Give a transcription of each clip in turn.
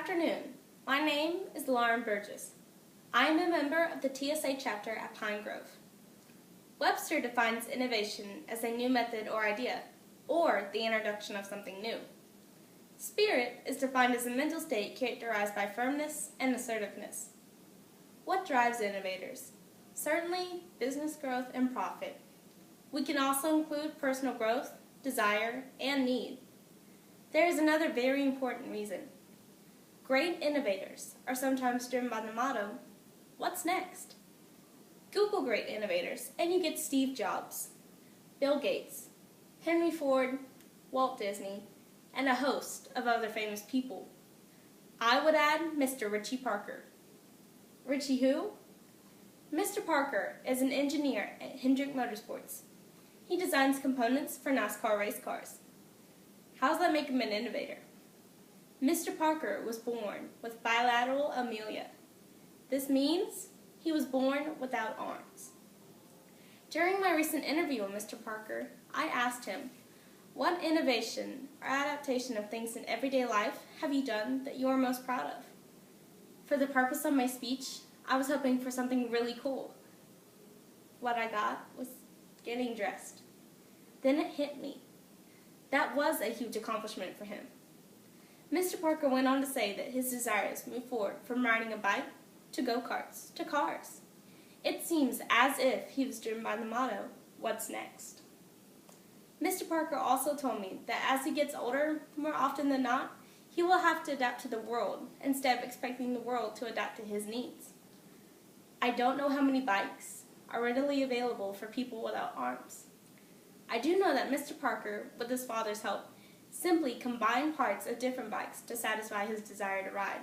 afternoon. My name is Lauren Burgess. I am a member of the TSA chapter at Pine Grove. Webster defines innovation as a new method or idea, or the introduction of something new. Spirit is defined as a mental state characterized by firmness and assertiveness. What drives innovators? Certainly, business growth and profit. We can also include personal growth, desire, and need. There is another very important reason. Great innovators are sometimes driven by the motto, "What's next?" Google great innovators and you get Steve Jobs, Bill Gates, Henry Ford, Walt Disney, and a host of other famous people. I would add Mr. Richie Parker. Richie who? Mr. Parker is an engineer at Hendrick Motorsports. He designs components for NASCAR race cars. How does that make him an innovator? Mr. Parker was born with bilateral amelia. This means he was born without arms. During my recent interview with Mr. Parker, I asked him, what innovation or adaptation of things in everyday life have you done that you are most proud of? For the purpose of my speech, I was hoping for something really cool. What I got was getting dressed. Then it hit me. That was a huge accomplishment for him. Mr. Parker went on to say that his desires moved forward from riding a bike to go-karts to cars. It seems as if he was driven by the motto, "What's next?" Mr. Parker also told me that as he gets older, more often than not, he will have to adapt to the world instead of expecting the world to adapt to his needs. I don't know how many bikes are readily available for people without arms. I do know that Mr. Parker, with his father's help, simply combined parts of different bikes to satisfy his desire to ride.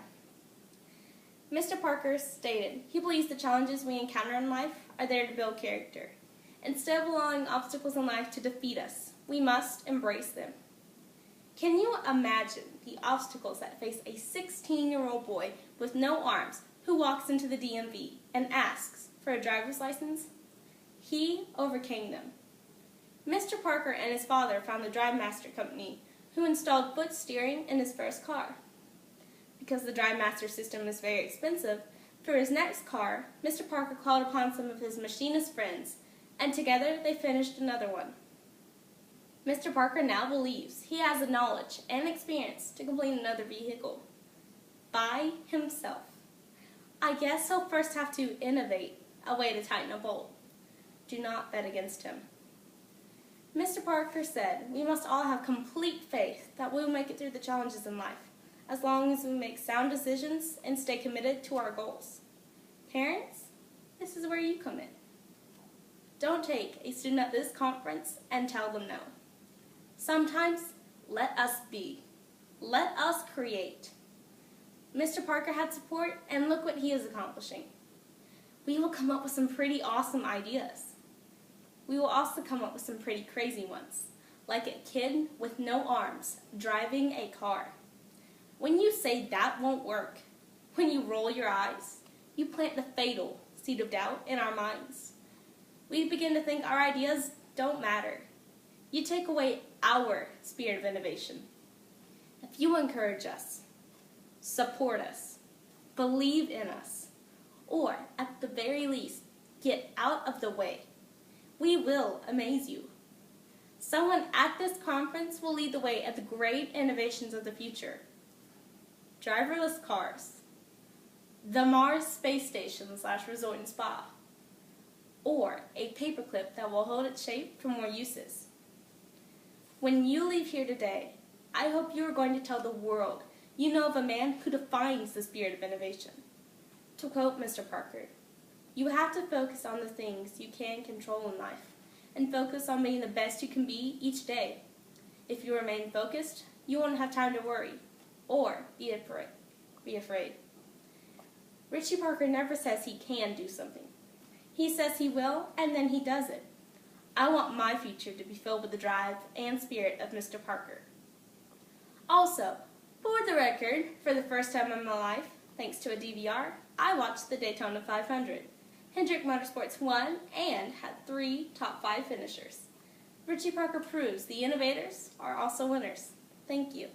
Mr. Parker stated he believes the challenges we encounter in life are there to build character. Instead of allowing obstacles in life to defeat us, we must embrace them. Can you imagine the obstacles that face a 16-year-old boy with no arms who walks into the DMV and asks for a driver's license? He overcame them. Mr. Parker and his father found the Drive Master company, who installed foot steering in his first car. Because the Drive Master system is very expensive, for his next car, Mr. Parker called upon some of his machinist friends, and together they finished another one. Mr. Parker now believes he has the knowledge and experience to complete another vehicle by himself. I guess he'll first have to innovate a way to tighten a bolt. Do not bet against him. Mr. Parker said we must all have complete faith that we will make it through the challenges in life, as long as we make sound decisions and stay committed to our goals. Parents, this is where you come in. Don't take a student at this conference and tell them no. Sometimes, let us be. Let us create. Mr. Parker had support, and look what he is accomplishing. We will come up with some pretty awesome ideas. We will also come up with some pretty crazy ones, like a kid with no arms driving a car. When you say that won't work, when you roll your eyes, you plant the fatal seed of doubt in our minds. We begin to think our ideas don't matter. You take away our spirit of innovation. If you encourage us, support us, believe in us, or at the very least, get out of the way, we will amaze you. Someone at this conference will lead the way at the great innovations of the future. Driverless cars, the Mars space station / resort and spa, or a paperclip that will hold its shape for more uses. When you leave here today, I hope you are going to tell the world you know of a man who defines the spirit of innovation. To quote Mr. Parker, you have to focus on the things you can control in life and focus on being the best you can be each day. If you remain focused, you won't have time to worry or be afraid. Richie Parker never says he can do something. He says he will, and then he does it. I want my future to be filled with the drive and spirit of Mr. Parker. Also, for the record, for the first time in my life, thanks to a DVR, I watched the Daytona 500. Hendrick Motorsports won and had 3 top 5 finishers. Richie Parker proves the innovators are also winners. Thank you.